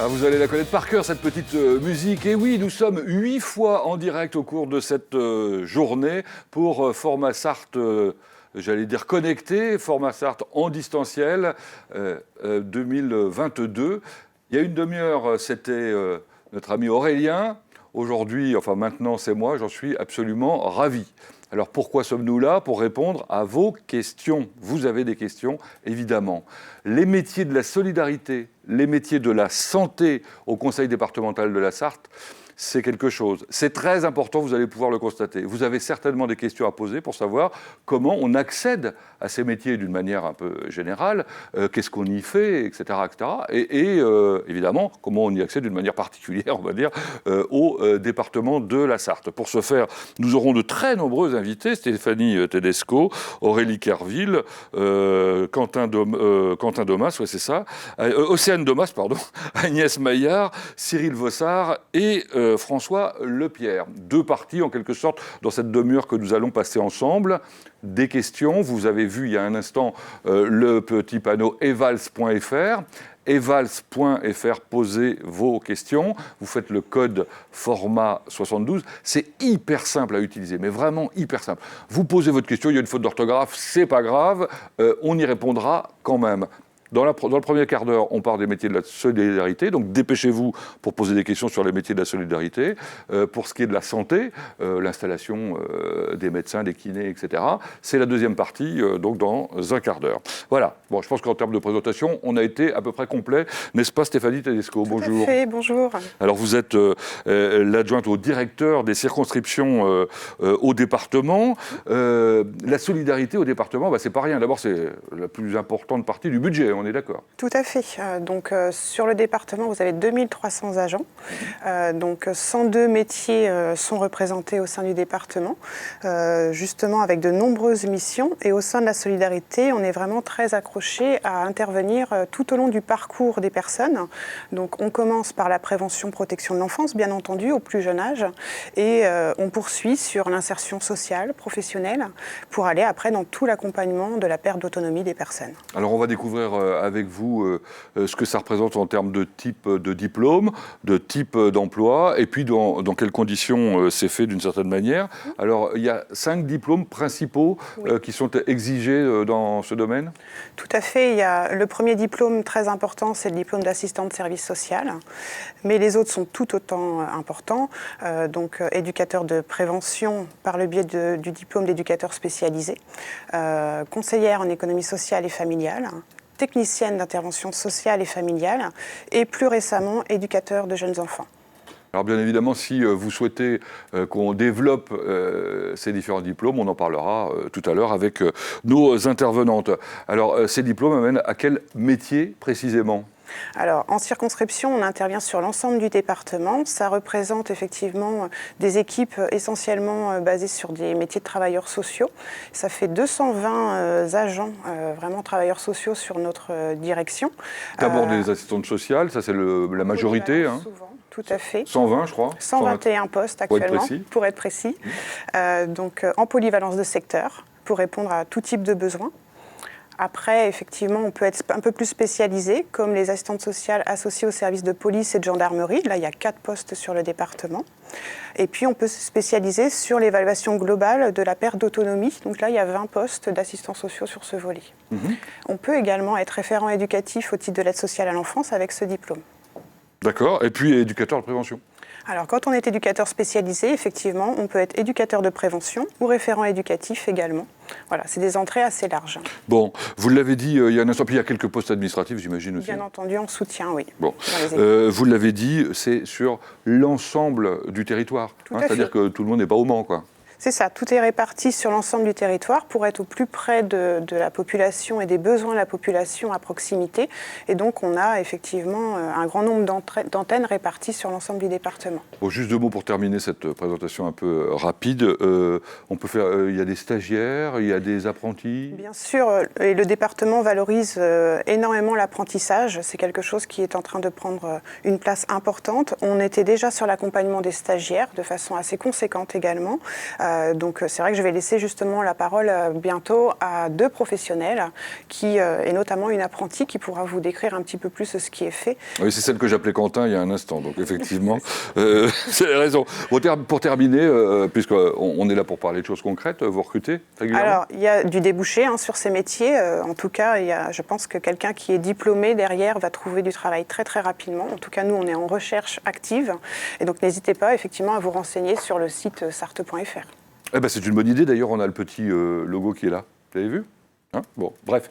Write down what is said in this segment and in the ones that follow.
Ah, vous allez la connaître par cœur, cette petite musique. Et oui, nous sommes 8 fois en direct au cours de cette journée pour Format Sarthe, j'allais dire connecté, Format Sarthe en distanciel 2022. Il y a une demi-heure, c'était notre ami Aurélien. Aujourd'hui, enfin maintenant c'est moi, j'en suis absolument ravi. Alors pourquoi sommes-nous là? Pour répondre à vos questions. Vous avez des questions, évidemment. Les métiers de la solidarité, les métiers de la santé au Conseil départemental de la Sarthe, c'est quelque chose. C'est très important, vous allez pouvoir le constater. Vous avez certainement des questions à poser pour savoir comment on accède à ces métiers d'une manière un peu générale, qu'est-ce qu'on y fait, etc. etc. Et évidemment, comment on y accède d'une manière particulière, on va dire, au département de la Sarthe. Pour ce faire, nous aurons de très nombreux invités, Stéphanie Tedesco, Aurélie Kerville, Quentin Domas, ouais, c'est ça, Océane Domas, pardon, Agnès Maillard, Cyril Vossard et François Lepierre. Deux parties, en quelque sorte, dans cette demi-heure que nous allons passer ensemble. Des questions. Vous avez vu il y a un instant le petit panneau evals.fr. evals.fr, posez vos questions. Vous faites le code format 72. C'est hyper simple à utiliser, mais vraiment hyper simple. Vous posez votre question, il y a une faute d'orthographe, c'est pas grave, on y répondra quand même. Dans le premier quart d'heure, on parle des métiers de la solidarité, donc dépêchez-vous pour poser des questions sur les métiers de la solidarité. Pour ce qui est de la santé, l'installation des médecins, des kinés, etc., c'est la deuxième partie, donc dans un quart d'heure. Voilà, bon, je pense qu'en termes de présentation, on a été à peu près complet, n'est-ce pas Stéphanie Tedesco? Bonjour. Tout à fait, bonjour. Alors vous êtes l'adjointe au directeur des circonscriptions au département. La solidarité au département, bah, c'est pas rien. D'abord, c'est la plus importante partie du budget. On est d'accord. Tout à fait. Donc, sur le département, vous avez 2300 agents. Donc, 102 métiers sont représentés au sein du département, justement avec de nombreuses missions. Et au sein de la solidarité, on est vraiment très accroché à intervenir tout au long du parcours des personnes. Donc, on commence par la prévention, protection de l'enfance, bien entendu, au plus jeune âge. Et on poursuit sur l'insertion sociale, professionnelle, pour aller après dans tout l'accompagnement de la perte d'autonomie des personnes. Alors, on va découvrir avec vous ce que ça représente en termes de type de diplôme, de type d'emploi, et puis dans quelles conditions c'est fait d'une certaine manière. Alors, il y a 5 diplômes principaux qui sont exigés dans ce domaine? Tout à fait. Il y a le premier diplôme très important, c'est le diplôme d'assistant de service social. Mais les autres sont tout autant importants. Donc, éducateur de prévention par le biais du diplôme d'éducateur spécialisé, conseillère en économie sociale et familiale, technicienne d'intervention sociale et familiale, et plus récemment, éducateur de jeunes enfants. Alors bien évidemment, si vous souhaitez qu'on développe ces différents diplômes, on en parlera tout à l'heure avec nos intervenantes. Alors ces diplômes amènent à quel métier précisément ? Alors, en circonscription, on intervient sur l'ensemble du département. Ça représente effectivement des équipes essentiellement basées sur des métiers de travailleurs sociaux. Ça fait 220 agents, vraiment travailleurs sociaux sur notre direction. D'abord des assistantes sociales, ça c'est la majorité. Hein. Souvent. Tout à fait. 120, je crois. 121 postes actuellement, pour être précis. Donc, en polyvalence de secteur, pour répondre à tout type de besoins. Après, effectivement, on peut être un peu plus spécialisé, comme les assistantes sociales associées aux services de police et de gendarmerie. Là, il y a 4 postes sur le département. Et puis, on peut se spécialiser sur l'évaluation globale de la perte d'autonomie. Donc là, il y a 20 postes d'assistants sociaux sur ce volet. On peut également être référent éducatif au titre de l'aide sociale à l'enfance avec ce diplôme. D'accord. Et puis, éducateur de prévention. Alors, quand on est éducateur spécialisé, effectivement, on peut être éducateur de prévention ou référent éducatif également. Voilà, c'est des entrées assez larges. Bon, vous l'avez dit il y a un instant, puis il y a quelques postes administratifs, j'imagine aussi. Bien entendu, en soutien, oui. Bon, vous l'avez dit, c'est sur l'ensemble du territoire. C'est-à-dire que tout le monde n'est pas au Mans, quoi. C'est ça, tout est réparti sur l'ensemble du territoire pour être au plus près de la population et des besoins de la population à proximité. Et donc, on a effectivement un grand nombre d'antennes réparties sur l'ensemble du département. Bon, juste 2 mots pour terminer cette présentation un peu rapide. On peut faire, il y a des stagiaires, il y a des apprentis. Bien sûr, et le département valorise énormément l'apprentissage. C'est quelque chose qui est en train de prendre une place importante. On était déjà sur l'accompagnement des stagiaires de façon assez conséquente également. Donc c'est vrai que je vais laisser justement la parole bientôt à 2 professionnels, et notamment une apprentie qui pourra vous décrire un petit peu plus ce qui est fait. Oui, c'est celle que j'appelais Quentin il y a un instant, donc effectivement, c'est la raison. Bon, pour terminer, puisqu'on est là pour parler de choses concrètes, vous recrutez régulièrement? Alors, il y a du débouché sur ces métiers. En tout cas, je pense que quelqu'un qui est diplômé derrière va trouver du travail très très rapidement. En tout cas, nous, on est en recherche active. Et donc, n'hésitez pas effectivement à vous renseigner sur le site sarte.fr. Eh ben, c'est une bonne idée. D'ailleurs, on a le petit logo qui est là. Vous l'avez vu? Bon, bref.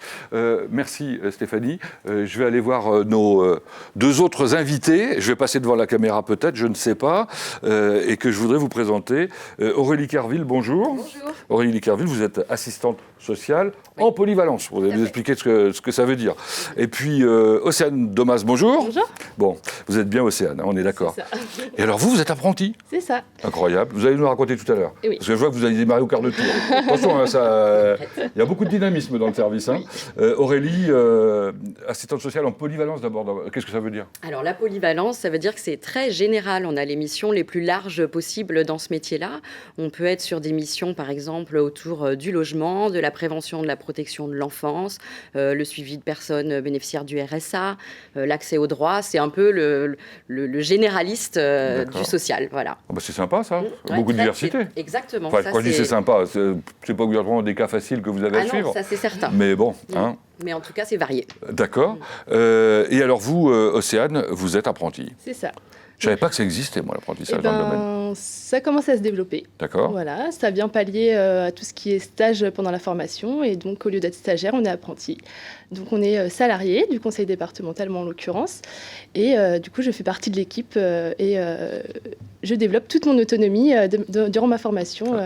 Merci Stéphanie. Je vais aller voir nos 2 autres invités. Je vais passer devant la caméra peut-être, je ne sais pas. Et que je voudrais vous présenter. Aurélie Carville, bonjour. Bonjour. Aurélie Carville, vous êtes assistante sociale en polyvalence. Vous allez nous expliquer ce que ça veut dire. Et puis Océane Domas, bonjour. Bonjour. Bon, vous êtes bien Océane, on est d'accord. C'est ça. Et alors vous êtes apprentie? C'est ça. Incroyable. Vous allez nous raconter tout à l'heure. Oui. Parce que je vois que vous avez démarré au quart de tour. Attention, il y a beaucoup de dynamisme dans le service. Hein. Aurélie, assistante sociale en polyvalence d'abord. Qu'est-ce que ça veut dire? Alors la polyvalence, ça veut dire que c'est très général. On a les missions les plus larges possibles dans ce métier-là. On peut être sur des missions, par exemple, autour du logement, de la prévention de la protection de l'enfance, le suivi de personnes bénéficiaires du RSA, l'accès aux droits. C'est un peu le généraliste du social. Voilà. Oh bah c'est sympa ça, Ouais, beaucoup de très- diversité. Exactement. Enfin, Ça, quand je dis c'est sympa, c'est pas obligatoirement des cas faciles que vous avez à Ah suivre. non, ça c'est certain. Mais bon, hein, Mais en tout cas, c'est varié. d'accord. Et alors vous, Océane, vous êtes apprentie. C'est ça. Je savais pas que ça existait, moi, l'apprentissage Eh dans le domaine. ça commence à se développer. D'accord. Voilà, ça vient pallier à tout ce qui est stage pendant la formation. Et donc, au lieu d'être stagiaire, on est apprenti. Donc, on est salarié du conseil départemental, moi en l'occurrence. Et du coup, je fais partie de l'équipe je développe toute mon autonomie durant ma formation.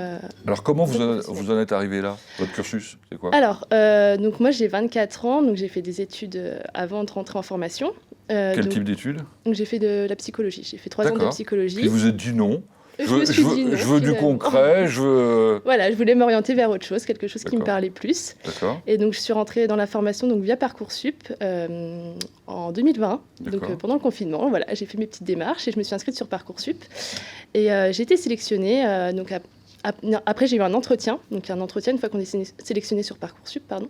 Alors comment vous en êtes arrivé là? Votre cursus, c'est quoi? Alors, donc moi, j'ai 24 ans. Donc, j'ai fait des études avant de rentrer en formation. Quel type d'études? Donc, j'ai fait de la psychologie. J'ai fait 3 ans de psychologie. Puis vous vous êtes dit non. Je me suis dit non, je veux du finalement. concret, Voilà, je voulais m'orienter vers autre chose, quelque chose qui me D'accord. parlait plus. D'accord. Et donc, je suis rentrée dans la formation donc, via Parcoursup en 2020, donc D'accord. pendant le confinement. Voilà, j'ai fait mes petites démarches et je me suis inscrite sur Parcoursup. Et j'ai été sélectionnée. Donc après, j'ai eu un entretien. Donc, un entretien une fois qu'on est sélectionné sur Parcoursup, pardon.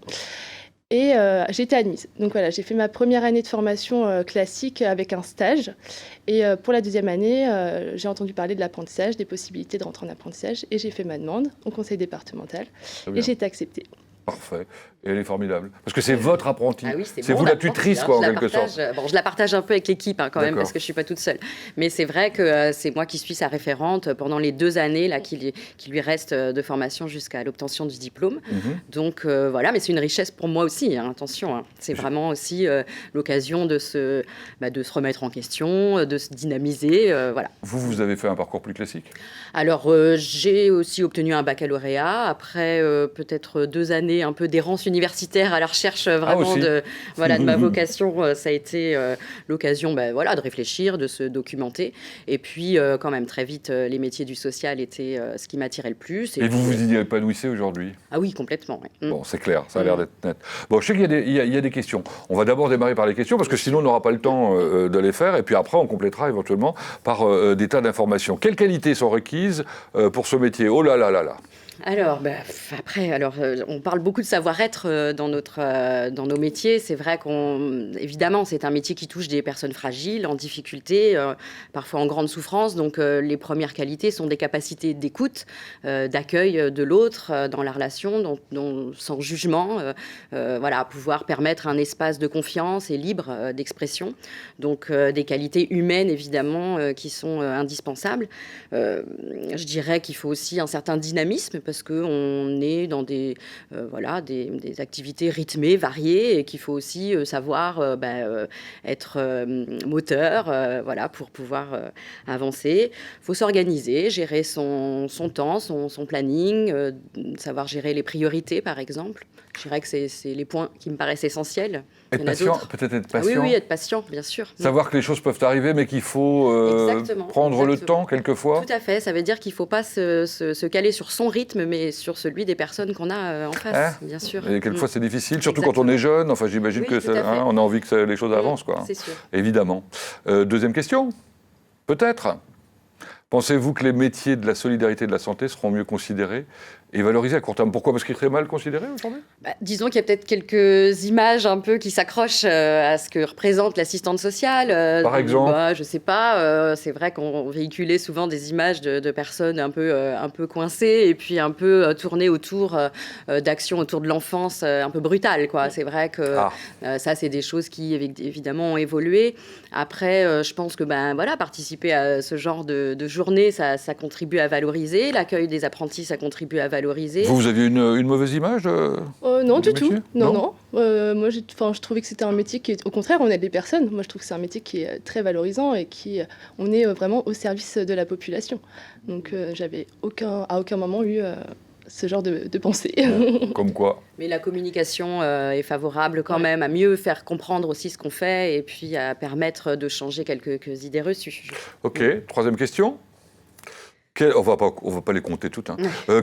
Et j'ai été admise. Donc voilà, j'ai fait ma première année de formation classique avec un stage. Et pour la deuxième année, j'ai entendu parler de l'apprentissage, des possibilités de rentrer en apprentissage. Et j'ai fait ma demande au conseil départemental. Très bien. Et j'ai été acceptée. Parfait. Et elle est formidable. Parce que c'est votre apprenti. Ah oui, c'est mon vous la apprenti, tutrice, hein, quoi, en je la quelque partage, sorte. Bon, je la partage un peu avec l'équipe quand même, D'accord. parce que je ne suis pas toute seule. Mais c'est vrai que c'est moi qui suis sa référente pendant les 2 années là, qui lui reste de formation jusqu'à l'obtention du diplôme. Mhm. Donc voilà, mais c'est une richesse pour moi aussi, hein, attention. Hein. C'est vraiment aussi l'occasion de se remettre en question, de se dynamiser. Voilà. Vous avez fait un parcours plus classique? Alors, j'ai aussi obtenu un baccalauréat. Après, peut-être 2 années un peu d'errance universitaire à la recherche vraiment aussi. de ma vocation. Ça a été l'occasion de réfléchir, de se documenter. Et puis, quand même, très vite, les métiers du social étaient ce qui m'attirait le plus. Et vous vous y épanouissez aujourd'hui? Ah oui, complètement. Ouais. Bon, c'est clair, ça a l'air d'être net. Bon, je sais qu'il y a des questions. On va d'abord démarrer par les questions, parce que sinon on n'aura pas le temps de les faire. Et puis après, on complétera éventuellement par des tas d'informations. Quelles qualités sont requises pour ce métier? Oh là là là là. Alors, on parle beaucoup de savoir-être dans nos métiers. C'est vrai évidemment, c'est un métier qui touche des personnes fragiles, en difficulté, parfois en grande souffrance. Donc, les premières qualités sont des capacités d'écoute, d'accueil de l'autre dans la relation, sans jugement, pouvoir permettre un espace de confiance et libre d'expression. Donc, des qualités humaines, évidemment, qui sont indispensables. Je dirais qu'il faut aussi un certain dynamisme, parce qu'on est dans des activités rythmées, variées, et qu'il faut aussi savoir être moteur pour pouvoir avancer. Il faut s'organiser, gérer son temps, son planning, savoir gérer les priorités, par exemple. Je dirais que c'est les points qui me paraissent essentiels. Être patient, peut-être être patient. Oui, être patient, bien sûr. Savoir que les choses peuvent arriver, mais qu'il faut prendre le temps quelquefois. Tout à fait, ça veut dire qu'il ne faut pas se caler sur son rythme, mais sur celui des personnes qu'on a en face, bien sûr. Et quelquefois c'est difficile, surtout quand on est jeune. Enfin, j'imagine que on a envie que les choses avancent, quoi. C'est sûr. Évidemment. Deuxième question, peut-être. Pensez-vous que les métiers de la solidarité et de la santé seront mieux considérés et valorisés à court terme? Pourquoi? Parce qu'ils seraient mal considérés aujourd'hui? Disons qu'il y a peut-être quelques images un peu qui s'accrochent à ce que représente l'assistante sociale. Par exemple? Je ne sais pas. C'est vrai qu'on véhiculait souvent des images de personnes un peu coincées et puis un peu tournées autour d'actions autour de l'enfance un peu brutales, quoi. C'est vrai que ça, c'est des choses qui, évidemment, ont évolué. Après, je pense que participer à ce genre de journée, ça contribue à valoriser. L'accueil des apprentis, ça contribue à valoriser. Vous aviez une mauvaise image Non, du tout. métier? Non. Moi, je trouvais que c'était un métier qui est... Au contraire, on aide les personnes. Moi, je trouve que c'est un métier qui est très valorisant et on est vraiment au service de la population. Donc, j'avais à aucun moment eu ce genre de pensée. Comme quoi? Mais la communication est favorable quand même à mieux faire comprendre aussi ce qu'on fait et puis à permettre de changer quelques idées reçues. Ok, troisième question. On va pas les compter toutes.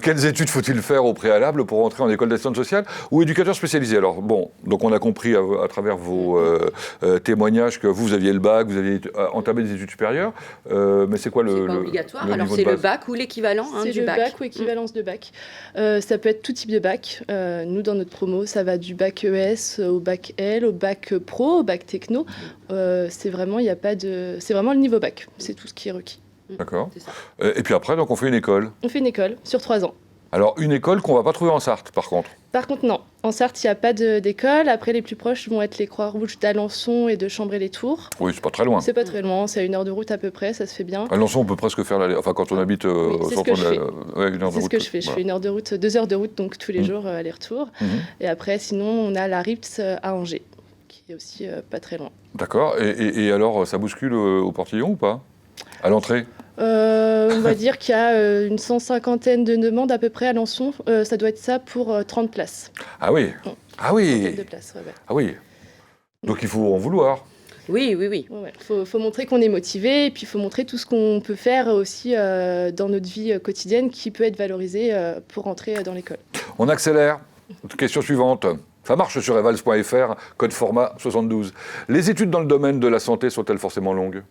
Quelles études faut-il faire au préalable pour entrer en école d'assistante sociale ou éducateur spécialisé? Alors bon, donc on a compris à travers vos témoignages que vous aviez le bac, vous aviez entamé des études supérieures, mais c'est quoi C'est pas obligatoire. le Alors niveau c'est de le base? bac ou l'équivalent C'est du le bac. bac ou équivalence de bac. Ça peut être tout type de bac. Nous, dans notre promo, ça va du bac ES au bac L, au bac pro, au bac techno. C'est vraiment le niveau bac. C'est tout ce qui est requis. D'accord. C'est ça. Et puis après, donc on fait une école. On fait une école sur 3 ans. Alors une école qu'on va pas trouver en Sarthe, par contre. Par contre, non. En Sarthe, il n'y a pas d'école. Après, les plus proches vont être les Croix-Rouges d'Alençon et de Chambray-les-Tours. Oui, c'est pas très loin. C'est pas très loin, c'est à 1 heure de route à peu près, ça se fait bien. À Alençon, on peut presque faire l'aller. Enfin, quand on habite c'est ce que je fais. 1 heure de C'est ce route. que je fais. Je fais 1 heure de route, 2 heures de route, donc tous les jours aller-retour. Et après, sinon, on a la RIPS à Angers, qui est aussi pas très loin. D'accord. Et alors, ça bouscule au portillon ou pas? À l'entrée? On va dire qu'il y a une 150aine de demandes à peu près à Alençon. Ça doit être ça pour 30 places. Ah oui. Ah oui. 30 de places, ouais. Ah oui. Donc il faut en vouloir. Oui. Ouais. Faut montrer qu'on est motivé et puis il faut montrer tout ce qu'on peut faire aussi dans notre vie quotidienne qui peut être valorisé pour entrer dans l'école. On accélère. Question suivante. Ça marche sur evals.fr, code format 72. Les études dans le domaine de la santé sont-elles forcément longues?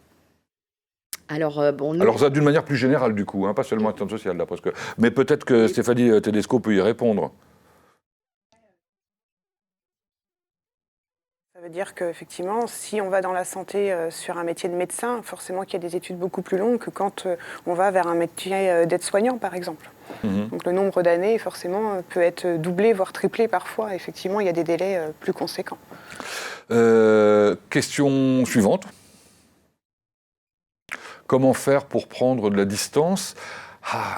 Alors, Alors ça d'une manière plus générale du coup, pas seulement assistante sociale là, parce que... Mais peut-être que Stéphanie Tedesco peut y répondre. Ça veut dire qu'effectivement, si on va dans la santé sur un métier de médecin, forcément qu'il y a des études beaucoup plus longues que quand on va vers un métier d'aide-soignant, par exemple. Donc le nombre d'années, forcément, peut être doublé, voire triplé parfois. Effectivement, il y a des délais plus conséquents. Question suivante. Comment faire pour prendre de la distance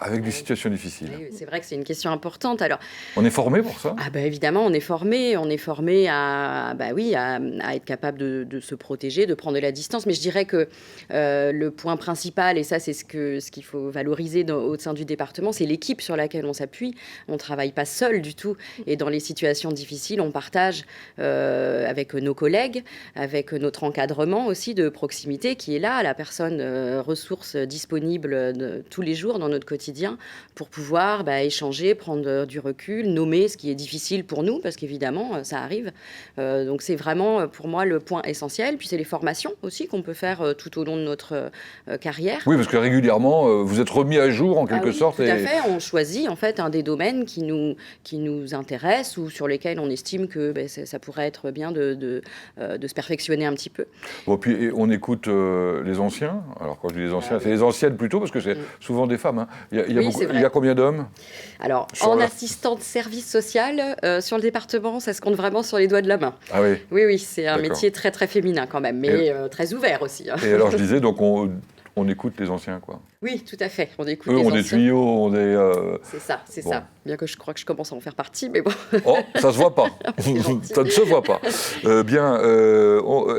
avec des situations difficiles? Oui, c'est vrai que c'est une question importante. Alors, on est formé pour ça? Évidemment, on est formé à être capable de se protéger, de prendre de la distance. Mais je dirais que le point principal, et ça c'est ce qu'il faut valoriser au sein du département, c'est l'équipe sur laquelle on s'appuie. On ne travaille pas seul du tout. Et dans les situations difficiles, on partage avec nos collègues, avec notre encadrement aussi de proximité qui est là, la personne ressource disponible tous les jours dans notre quotidien pour pouvoir échanger, prendre du recul, nommer ce qui est difficile pour nous, parce qu'évidemment, ça arrive. Donc c'est vraiment pour moi le point essentiel. Puis c'est les formations aussi qu'on peut faire tout au long de notre carrière. Oui, parce que régulièrement, vous êtes remis à jour en quelque sorte. Tout à fait. On choisit en fait un des domaines qui nous intéressent ou sur lesquels on estime que ça pourrait être bien de se perfectionner un petit peu. Bon, puis on écoute les anciens. Alors quand je dis les anciens, c'est les anciennes plutôt, parce que c'est souvent des femmes. Il y a combien d'hommes? Alors, assistante service social, sur le département, ça se compte vraiment sur les doigts de la main. Ah oui? Oui, c'est un métier très, très féminin quand même, mais très ouvert aussi. Et alors, je disais, donc on écoute les anciens, quoi. Oui, tout à fait, on écoute les anciens. Eux ont des tuyaux, on est... C'est ça. Bien que je crois que je commence à en faire partie, mais bon... Oh, ça se voit pas. Ça ne se voit pas.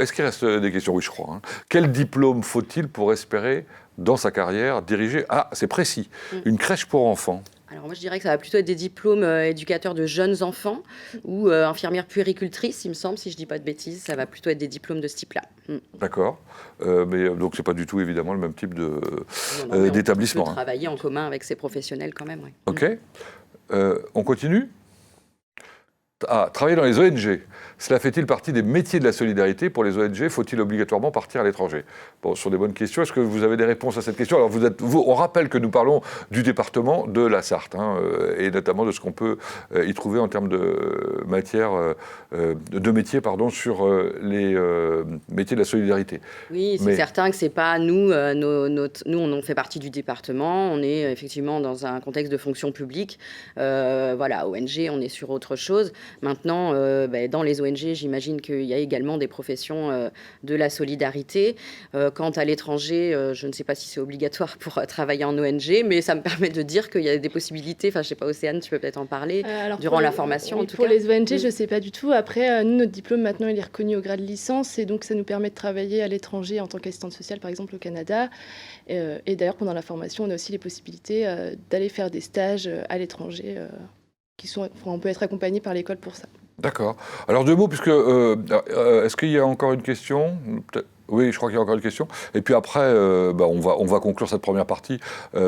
Est-ce qu'il reste des questions? Oui, je crois. Quel diplôme faut-il pour espérer dans sa carrière diriger, c'est précis, une crèche pour enfants? Alors moi je dirais que ça va plutôt être des diplômes éducateurs de jeunes enfants ou infirmière puéricultrice, il me semble, si je ne dis pas de bêtises, ça va plutôt être des diplômes de ce type-là. D'accord, mais donc c'est pas du tout évidemment le même type d'établissement. On peut travailler en commun avec ces professionnels quand même. Oui. Ok, on continue? Travailler dans les ONG, cela fait-il partie des métiers de la solidarité? Pour les ONG, faut-il obligatoirement partir à l'étranger? Bon, ce sont des bonnes questions. Est-ce que vous avez des réponses à cette question? Alors, on rappelle que nous parlons du département de la Sarthe, et notamment de ce qu'on peut y trouver en termes de métiers, sur les métiers de la solidarité. Oui, c'est certain que c'est pas nous. Nous, on fait partie du département. On est effectivement dans un contexte de fonction publique. ONG, on est sur autre chose. Maintenant, dans les ONG, j'imagine qu'il y a également des professions de la solidarité. Quant à l'étranger, je ne sais pas si c'est obligatoire pour travailler en ONG, mais ça me permet de dire qu'il y a des possibilités. Enfin, je ne sais pas, Océane, tu peux peut-être en parler durant la formation. Oui, en tout pour cas. les ONG, je ne sais pas du tout. Après, nous, notre diplôme, maintenant, il est reconnu au grade de licence, et donc ça nous permet de travailler à l'étranger en tant qu'assistante sociale, par exemple, au Canada. Et d'ailleurs, pendant la formation, on a aussi les possibilités d'aller faire des stages à l'étranger. On peut être accompagné par l'école pour ça. D'accord. Alors, deux mots, puisque est-ce qu'il y a encore une question? Oui, je crois qu'il y a encore une question. Et puis après, on va conclure cette première partie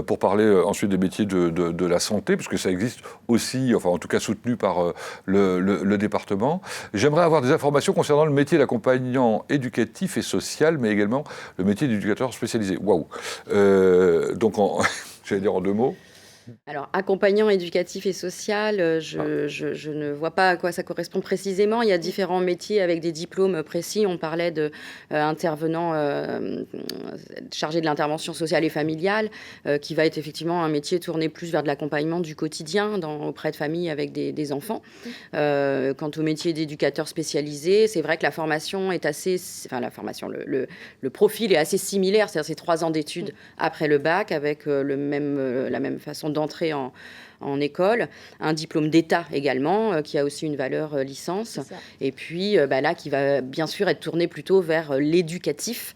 pour parler ensuite des métiers de la santé, puisque ça existe aussi, enfin en tout cas soutenu par le département. J'aimerais avoir des informations concernant le métier d'accompagnant éducatif et social, mais également le métier d'éducateur spécialisé. Waouh. Donc, j'allais dire en deux mots. Alors, accompagnant éducatif et social, je ne vois pas à quoi ça correspond précisément. Il y a différents métiers avec des diplômes précis. On parlait d'intervenant chargé de l'intervention sociale et familiale, qui va être effectivement un métier tourné plus vers de l'accompagnement du quotidien auprès de familles avec des enfants. Quant au métier d'éducateur spécialisé, c'est vrai que la formation est assez... Enfin, le profil est assez similaire. C'est-à-dire c'est 3 ans d'études après le bac avec la même façon d'entrer en école, un diplôme d'État également, qui a aussi une valeur licence, et puis là, qui va bien sûr être tourné plutôt vers l'éducatif,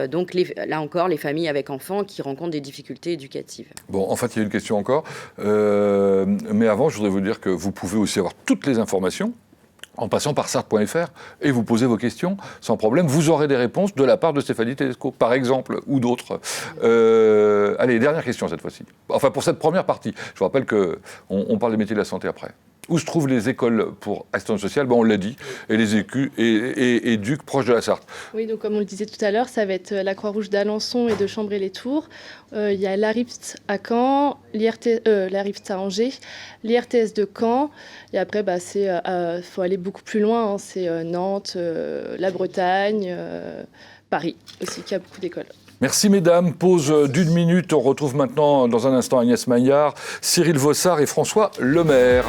donc là encore, les familles avec enfants qui rencontrent des difficultés éducatives. Bon, en fait, il y a une question encore, mais avant, je voudrais vous dire que vous pouvez aussi avoir toutes les informations en passant par sarthe.fr, et vous posez vos questions sans problème. Vous aurez des réponses de la part de Stéphanie Tedesco, par exemple, ou d'autres. Allez, dernière question cette fois-ci. Enfin, pour cette première partie. Je vous rappelle qu'on parle des métiers de la santé après. Où se trouvent les écoles pour assistance sociale? On l'a dit, et les éduques proches de la Sarthe. Oui, donc comme on le disait tout à l'heure, ça va être la Croix-Rouge d'Alençon et de Chambray-les-Tours. Il y a l'ARIPT à Caen, l'ARIPT à Angers, l'IRTS de Caen. Et après, faut aller beaucoup plus loin. C'est Nantes, la Bretagne, Paris aussi, qui a beaucoup d'écoles. Merci mesdames, pause d'1 minute. On retrouve maintenant dans un instant Agnès Maillard, Cyril Vossard et François Lemaire.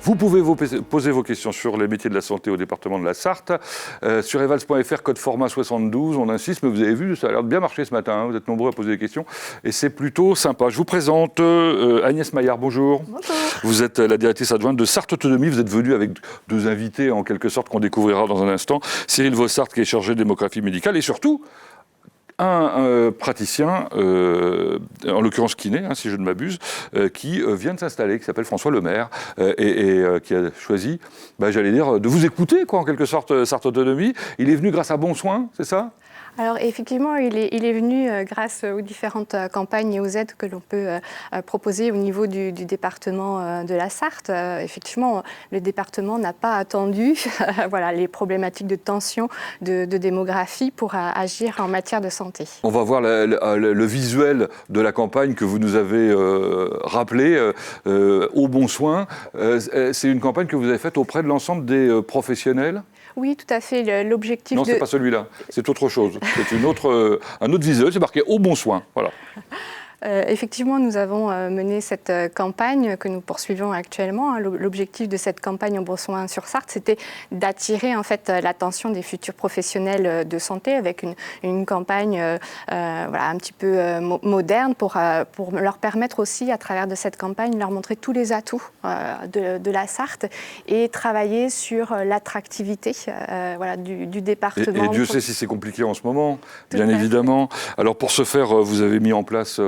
Vous pouvez poser vos questions sur les métiers de la santé au département de la Sarthe. Sur evals.fr, code format 72, on insiste, mais vous avez vu, ça a l'air de bien marcher ce matin. Vous êtes nombreux à poser des questions et c'est plutôt sympa. Je vous présente Agnès Maillard, bonjour. Bonjour. Vous êtes la directrice adjointe de Sarthe Autonomie. Vous êtes venue avec 2 invités, en quelque sorte, qu'on découvrira dans un instant. Cyril Vossard, qui est chargé de démographie médicale, et surtout un praticien, en l'occurrence kiné, si je ne m'abuse, qui vient de s'installer, qui s'appelle François Lemaire, et qui a choisi, j'allais dire, de vous écouter, en quelque sorte, Sarthe Autonomie. Il est venu grâce à Bon Soin, c'est ça ? Alors effectivement, il est venu grâce aux différentes campagnes et aux aides que l'on peut proposer au niveau du département de la Sarthe. Effectivement, le département n'a pas attendu les problématiques de tension, de démographie pour agir en matière de santé. On va voir le visuel de la campagne que vous nous avez rappelé, au Bon Soin. C'est une campagne que vous avez faite auprès de l'ensemble des professionnels ? Oui, tout à fait. L'objectif Non, c'est pas celui-là. C'est autre chose. C'est un autre visuel. C'est marqué Au Bon Soin. Voilà. Effectivement, nous avons mené cette campagne que nous poursuivons actuellement. L'objectif de cette campagne Au Bon Soin sur Sarthe, c'était d'attirer en fait l'attention des futurs professionnels de santé avec une campagne un petit peu moderne pour leur permettre aussi, à travers de cette campagne, leur montrer tous les atouts de la Sarthe et travailler sur l'attractivité du département. Et Dieu sait si c'est compliqué en ce moment, bien évidemment. Alors pour ce faire, vous avez mis en place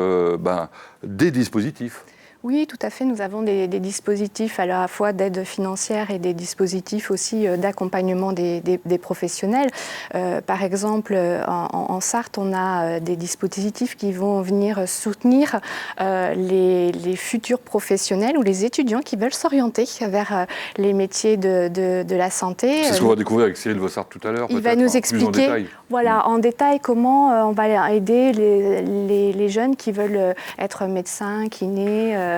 des dispositifs. Oui, tout à fait. Nous avons des dispositifs à la fois d'aide financière et des dispositifs aussi d'accompagnement des professionnels. Par exemple, en Sarthe, on a des dispositifs qui vont venir soutenir les futurs professionnels ou les étudiants qui veulent s'orienter vers les métiers de la santé. C'est ce qu'on va découvrir avec Cyril Vossart tout à l'heure. Il va nous expliquer en détail comment on va aider les jeunes qui veulent être médecins, kinés.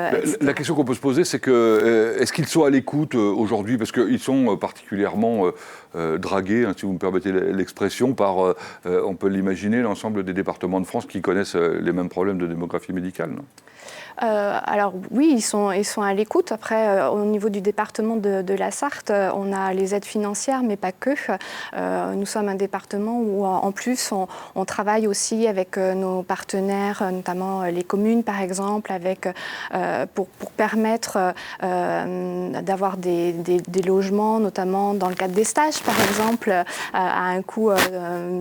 La question qu'on peut se poser, c'est que est-ce qu'ils sont à l'écoute aujourd'hui, parce qu'ils sont particulièrement dragués, hein, si vous me permettez l'expression, par, on peut l'imaginer, l'ensemble des départements de France qui connaissent les mêmes problèmes de démographie médicale, non ? Alors oui, ils sont à l'écoute. Après, au niveau du département de la Sarthe, on a les aides financières, mais pas que. Nous sommes un département où, en plus, on travaille aussi avec nos partenaires, notamment les communes, par exemple, pour permettre d'avoir des logements, notamment dans le cadre des stages, par exemple, à un coût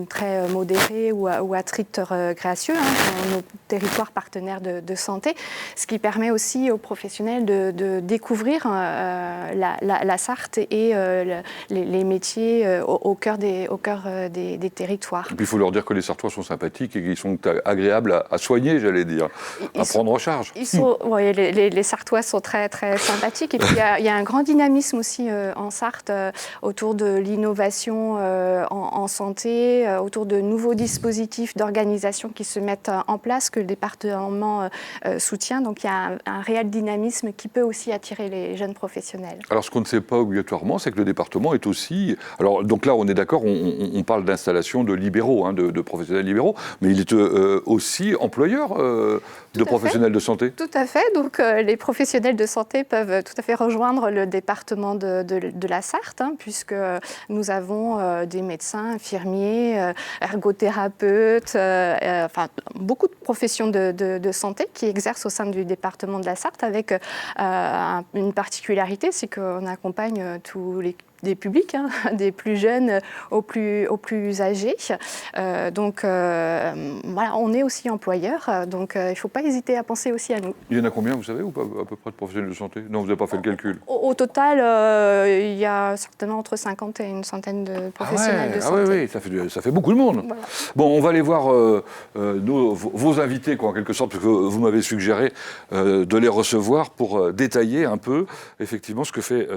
très modéré ou à titre gracieux, dans nos territoires partenaires de santé. Ce qui permet aussi aux professionnels de découvrir la Sarthe et les métiers au cœur des territoires. Et puis il faut leur dire que les Sartois sont sympathiques et qu'ils sont agréables à soigner, j'allais dire, à prendre en charge. Les Sartois sont très, très sympathiques. Et puis il y a un grand dynamisme aussi en Sarthe autour de l'innovation en santé, autour de nouveaux dispositifs d'organisation qui se mettent en place, que le département soutient. Donc il y a un réel dynamisme qui peut aussi attirer les jeunes professionnels. Alors ce qu'on ne sait pas obligatoirement, c'est que le département est aussi... Alors donc là on est d'accord, on parle d'installation de libéraux, hein, de professionnels libéraux, mais il est aussi employeur de professionnels de santé. Tout à fait, donc les professionnels de santé peuvent tout à fait rejoindre le département de la Sarthe, hein, puisque nous avons des médecins, infirmiers, ergothérapeutes, enfin beaucoup de professions de santé qui exercent au sein du département de la Sarthe, avec une particularité, c'est qu'on accompagne tous des publics, hein, des plus jeunes aux plus âgés. Donc voilà, on est aussi employeur, donc il ne faut pas hésiter à penser aussi à nous. Il y en a combien, vous savez, ou pas, à peu près de professionnels de santé ? Non, vous n'avez pas fait le calcul. Au total, il y a certainement entre 50 et une centaine de professionnels de santé. Oui, ça fait beaucoup de monde. Voilà. Bon, on va aller voir vos invités, quoi, en quelque sorte, parce que vous m'avez suggéré de les recevoir pour détailler un peu, effectivement, ce que fait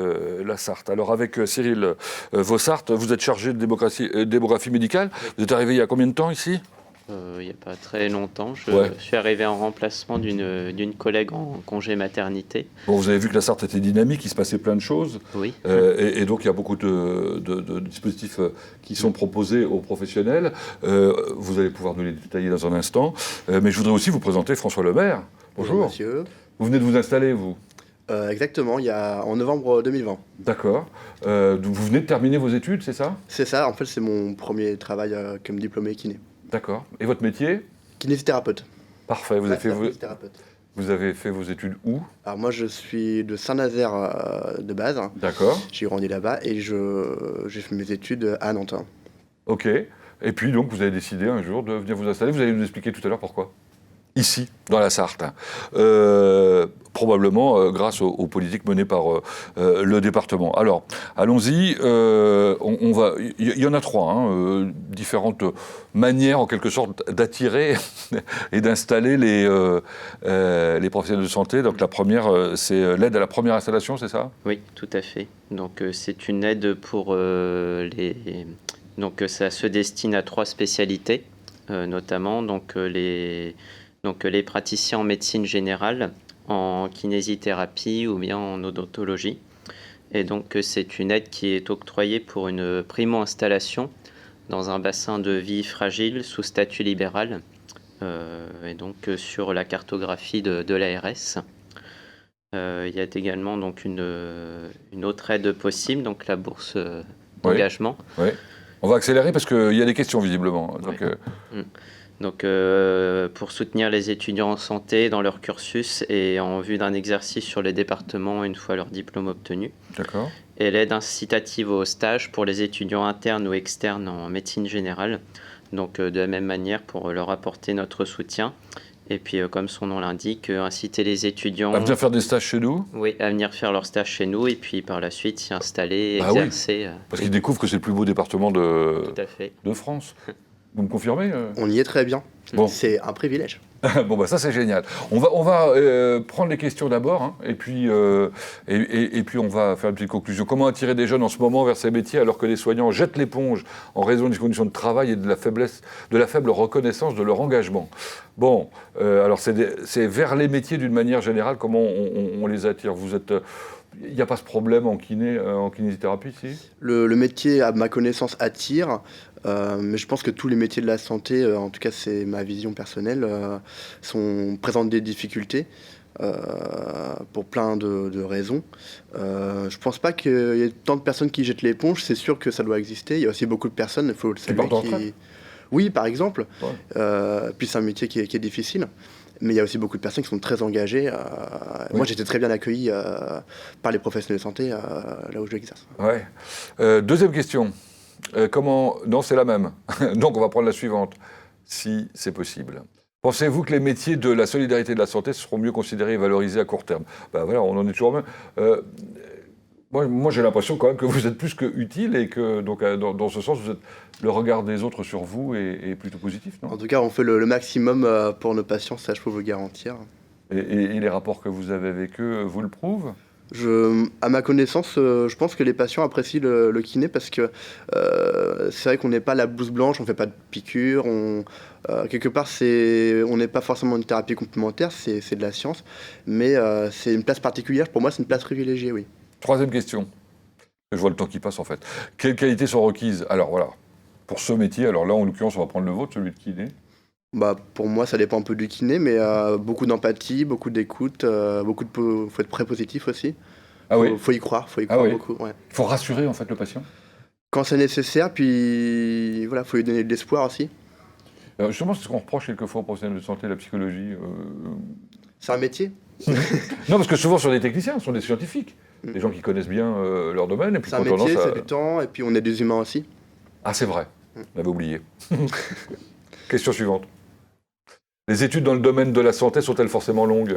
la Sarthe. Alors, avec Cyril Vossart, vous êtes chargé de démographie médicale. Vous êtes arrivé il y a combien de temps ici ? Il n'y a pas très longtemps. Je suis arrivé en remplacement d'une collègue en congé maternité. Bon, vous avez vu que la Sarthe était dynamique, il se passait plein de choses. Oui. Et donc, il y a beaucoup de dispositifs qui sont proposés aux professionnels. Vous allez pouvoir nous les détailler dans un instant. Mais je voudrais aussi vous présenter François Lemaire. Bonjour. Bonjour, monsieur. Vous venez de vous installer, vous ? Exactement, en novembre 2020. D'accord. Vous venez de terminer vos études, c'est ça ? C'est ça, en fait c'est mon premier travail comme diplômé kiné. D'accord. Et votre métier ? Kinésithérapeute. Parfait, vous avez fait vos études où ? Alors moi je suis de Saint-Nazaire de base. D'accord. J'ai grandi là-bas et j'ai fait mes études à Nantes. Ok. Et puis donc vous avez décidé un jour de venir vous installer. Vous allez nous expliquer tout à l'heure pourquoi. Ici, dans la Sarthe. Probablement grâce aux politiques menées par le département. Alors, allons-y. Il y en a trois, hein, différentes manières, en quelque sorte, d'attirer et d'installer les professionnels de santé. Donc, la première, c'est l'aide à la première installation, c'est ça ? Oui, tout à fait. Donc, c'est une aide pour Donc, ça se destine à 3 spécialités, notamment les praticiens en médecine générale, en kinésithérapie ou bien en odontologie. Et donc c'est une aide qui est octroyée pour une primo-installation dans un bassin de vie fragile sous statut libéral, et donc sur la cartographie de l'ARS. Il y a également donc une autre aide possible, donc la bourse d'engagement. Oui. On va accélérer parce qu'il y a des questions visiblement. Donc, pour soutenir les étudiants en santé dans leur cursus et en vue d'un exercice sur les départements une fois leur diplôme obtenu. D'accord. Et l'aide incitative au stage pour les étudiants internes ou externes en médecine générale. Donc, de la même manière, pour leur apporter notre soutien. Et puis, comme son nom l'indique, inciter les étudiants À venir faire des stages chez nous, oui, à venir faire leur stage chez nous et puis par la suite s'y installer, Bah oui. exercer. parce qu'ils découvrent que c'est le plus beau département Tout de à fait. France. Vous me confirmez On y est très bien. Bon. C'est un privilège. Bon, bah ça c'est génial. On va prendre les questions d'abord, hein, et puis on va faire une petite conclusion. Comment attirer des jeunes en ce moment vers ces métiers alors que les soignants jettent l'éponge en raison des conditions de travail et de la faible reconnaissance de leur engagement? Bon, alors c'est vers les métiers d'une manière générale, comment on les attire? Il n'y a pas ce problème en kinésithérapie, si? Le métier, à ma connaissance, attire, mais je pense que tous les métiers de la santé, en tout cas c'est ma vision personnelle, présentent des difficultés pour plein de raisons. Je pense pas qu'il y ait tant de personnes qui jettent l'éponge, c'est sûr que ça doit exister. Il y a aussi beaucoup de personnes, il faut le savoir, partent en retraite. Oui, par exemple. Ouais. Puis c'est un métier qui est difficile. Mais il y a aussi beaucoup de personnes qui sont très engagées. Oui. Moi, j'étais très bien accueilli par les professionnels de santé là où j'exerce. Ouais. Deuxième question. Non, c'est la même. Donc on va prendre la suivante, si c'est possible. Pensez-vous que les métiers de la solidarité et de la santé seront mieux considérés et valorisés à court terme? Ben voilà, on en est toujours même. Moi, j'ai l'impression quand même que vous êtes plus que utile et que, donc, dans ce sens, le regard des autres sur vous est plutôt positif, non? En tout cas, on fait le maximum pour nos patients, ça je peux vous le garantir. Et les rapports que vous avez avec eux vous le prouvent? À ma connaissance, je pense que les patients apprécient le kiné parce que c'est vrai qu'on n'est pas la blouse blanche, on ne fait pas de piqûres, quelque part on n'est pas forcément une thérapie complémentaire, c'est de la science, mais c'est une place particulière, pour moi c'est une place privilégiée, oui. Troisième question. Je vois le temps qui passe en fait. Quelles qualités sont requises? Alors voilà, pour ce métier, alors là en l'occurrence on va prendre le vôtre, celui de kiné. Bah, pour moi, ça dépend un peu du kiné, mais beaucoup d'empathie, beaucoup d'écoute, faut être très positif aussi. Ah oui. Faut y croire oui. beaucoup. Ouais. Il faut rassurer en fait le patient. Quand c'est nécessaire, puis voilà, faut lui donner de l'espoir aussi. Justement, c'est ce qu'on reproche quelquefois aux professionnels de santé, la psychologie. C'est un métier. Non, parce que souvent, ce sont des techniciens, ce sont des scientifiques, des gens qui connaissent bien leur domaine. Et puis C'est un métier, c'est du temps, et puis on est des humains aussi. Ah, c'est vrai, on avait oublié. Question suivante. Les études dans le domaine de la santé sont-elles forcément longues?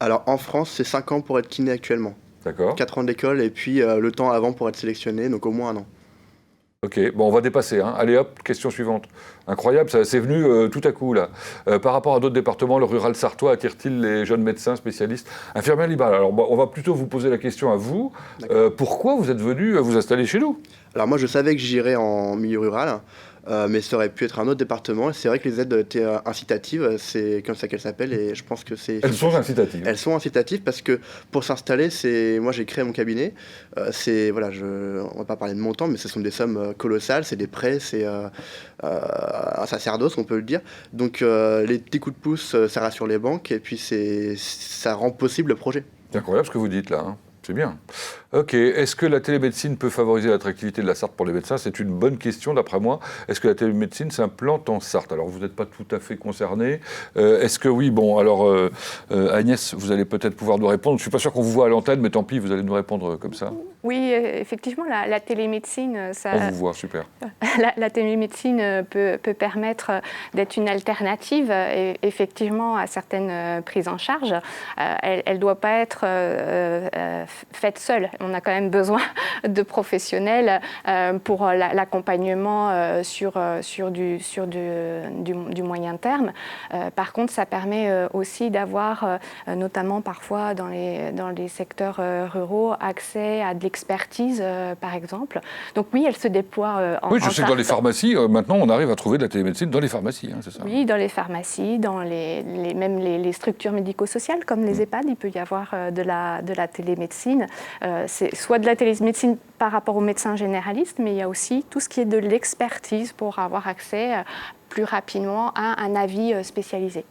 Alors en France, c'est 5 ans pour être kiné actuellement. D'accord. 4 ans d'école, et puis le temps avant pour être sélectionné, donc au moins 1 an. Ok, bon, on va dépasser. Hein. Allez hop, question suivante. Incroyable, c'est venu tout à coup là. Par rapport à d'autres départements, le rural sartois attire-t-il les jeunes médecins spécialistes, infirmières libérales? Alors, on va plutôt vous poser la question à vous. Pourquoi vous êtes venu vous installer chez nous? Alors moi, je savais que j'irais en milieu rural, mais ça aurait pu être un autre département. Et c'est vrai que les aides étaient incitatives, c'est comme ça qu'elles s'appellent, et je pense que c'est... Elles sont incitatives. Elles sont incitatives parce que pour s'installer, moi j'ai créé mon cabinet. Voilà, on va pas parler de montant, mais ce sont des sommes colossales, c'est des prêts, c'est un sacerdoce, on peut le dire. Donc les petits coups de pouce, ça rassure les banques, et puis ça rend possible le projet. C'est incroyable ce que vous dites là. Hein. C'est bien. Ok. Est-ce que la télémédecine peut favoriser l'attractivité de la Sarthe pour les médecins? C'est une bonne question d'après moi. Est-ce que la télémédecine s'implante en Sarthe? Alors vous n'êtes pas tout à fait concerné. Est-ce que oui? Bon, alors Agnès, vous allez peut-être pouvoir nous répondre. Je ne suis pas sûr qu'on vous voit à l'antenne, mais tant pis, vous allez nous répondre comme ça. Oui, effectivement, la télémédecine, ça... On vous voit, super. La télémédecine peut permettre d'être une alternative, effectivement, à certaines prises en charge. Elle ne doit pas être faite seule. On a quand même besoin de professionnels pour l'accompagnement sur du moyen terme. Par contre, ça permet aussi d'avoir, notamment parfois dans les secteurs ruraux, accès à de l'expertise, par exemple. Donc oui, elle se déploie en Oui, je sais que Sarthe. dans les pharmacies, maintenant, on arrive à trouver de la télémédecine dans les pharmacies, hein, c'est ça? Oui, dans les pharmacies, dans même les structures médico-sociales, comme les EHPAD, il peut y avoir de la télémédecine. C'est soit de la télémédecine par rapport aux médecins généralistes, mais il y a aussi tout ce qui est de l'expertise pour avoir accès plus rapidement à un avis spécialisé.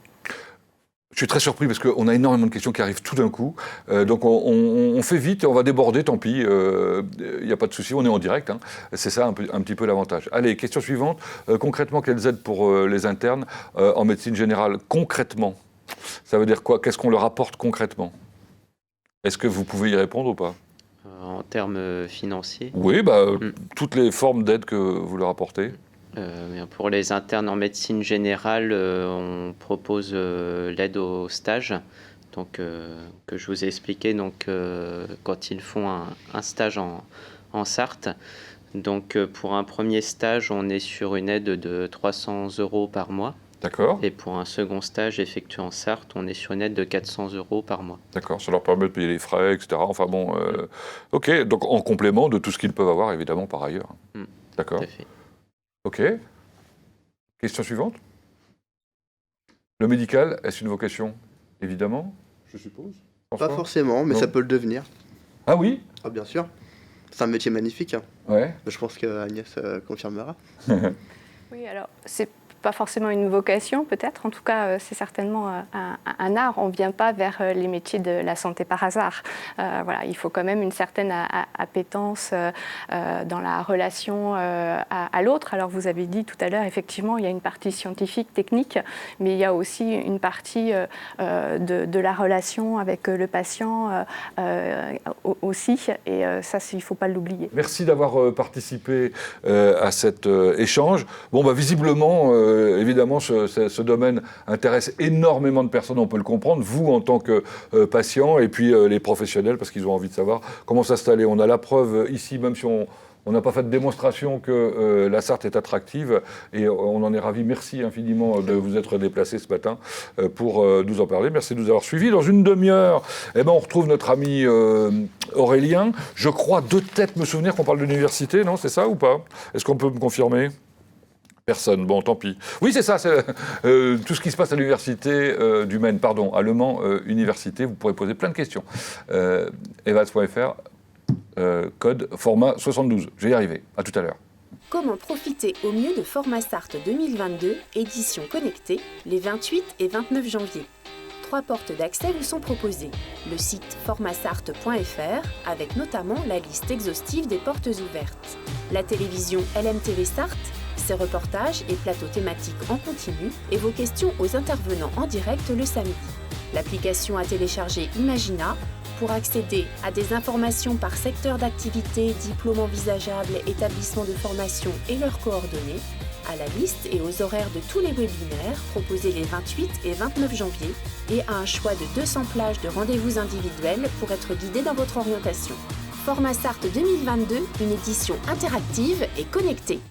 Je suis très surpris parce qu'on a énormément de questions qui arrivent tout d'un coup. Donc on fait vite, on va déborder, tant pis. Il n'y a pas de souci, on est en direct. Hein. C'est ça un petit peu l'avantage. Allez, question suivante. Concrètement, quelles aides pour les internes en médecine générale? Concrètement, ça veut dire quoi? Qu'est-ce qu'on leur apporte concrètement? Est-ce que vous pouvez y répondre ou pas? En termes financiers? Oui, toutes les formes d'aide que vous leur apportez. Pour les internes en médecine générale, on propose l'aide au stage, donc, que je vous ai expliqué, donc, quand ils font un stage en Sarthe. Donc, pour un premier stage, on est sur une aide de 300 € par mois. D'accord. Et pour un second stage effectué en Sarthe, on est sur une aide de 400 € par mois. D'accord, ça leur permet de payer les frais, etc. Enfin bon, ok, donc en complément de tout ce qu'ils peuvent avoir évidemment par ailleurs. D'accord. Tout à fait. Ok. Question suivante. Le médical, est-ce une vocation? Évidemment, je suppose. Pas François? forcément, mais Non. ça peut le devenir. Ah oui? Ah, bien sûr. C'est un métier magnifique. Ouais. Je pense que Agnès confirmera. Oui, alors c'est pas forcément une vocation peut-être, en tout cas c'est certainement un art. On ne vient pas vers les métiers de la santé par hasard. Voilà, il faut quand même une certaine appétence dans la relation à l'autre. Alors vous avez dit tout à l'heure, effectivement, il y a une partie scientifique, technique, mais il y a aussi une partie de la relation avec le patient aussi, et ça, il ne faut pas l'oublier. Merci d'avoir participé à cet échange. Bon, bah, visiblement, évidemment, ce domaine intéresse énormément de personnes, on peut le comprendre, vous en tant que patient, et puis les professionnels, parce qu'ils ont envie de savoir comment s'installer. On a la preuve ici, même si on n'a pas fait de démonstration, que la Sarthe est attractive, et on en est ravis. Merci infiniment de vous être déplacés ce matin pour nous en parler. Merci de nous avoir suivis. Dans une demi-heure, on retrouve notre ami Aurélien. Je crois de tête me souvenir qu'on parle d'université, non? C'est ça ou pas? Est-ce qu'on peut me confirmer? Personne, bon, tant pis. Oui, c'est ça, c'est tout ce qui se passe à l'université du Maine, pardon, à Le Mans Université. Vous pourrez poser plein de questions. Evals.fr, code format 72. Je vais y arriver. À tout à l'heure. Comment profiter au mieux de Format Sarthe 2022, édition connectée, les 28 et 29 janvier. 3 portes d'accès vous sont proposées. Le site formatsarthe.fr, avec notamment la liste exhaustive des portes ouvertes. La télévision LMTV Sarthe, ses reportages et plateaux thématiques en continu et vos questions aux intervenants en direct le samedi. L'application à télécharger Imagina pour accéder à des informations par secteur d'activité, diplôme envisageable, établissement de formation et leurs coordonnées, à la liste et aux horaires de tous les webinaires proposés les 28 et 29 janvier et à un choix de 200 plages de rendez-vous individuels pour être guidé dans votre orientation. Format Sarthe 2022, une édition interactive et connectée.